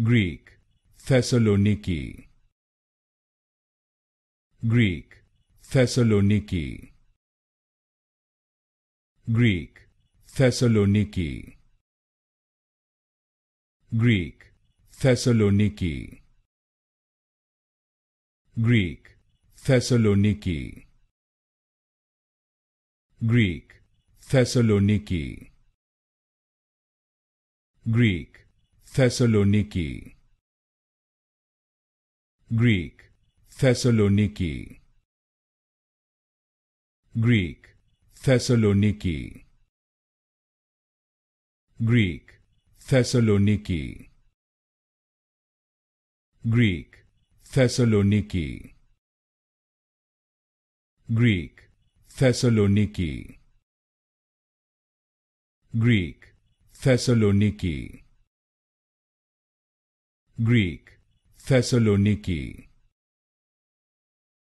Greek, Thessaloniki. Greek, Thessaloniki. Greek, Thessaloniki. Greek, Thessaloniki. Greek, Thessaloniki. Greek, Thessaloniki. Greek, Thessaloniki. Greek, Thessaloniki. Greek, Thessaloniki. Greek, Thessaloniki. Greek, Thessaloniki. Greek, Thessaloniki. Greek, Thessaloniki. Greek, Thessaloniki.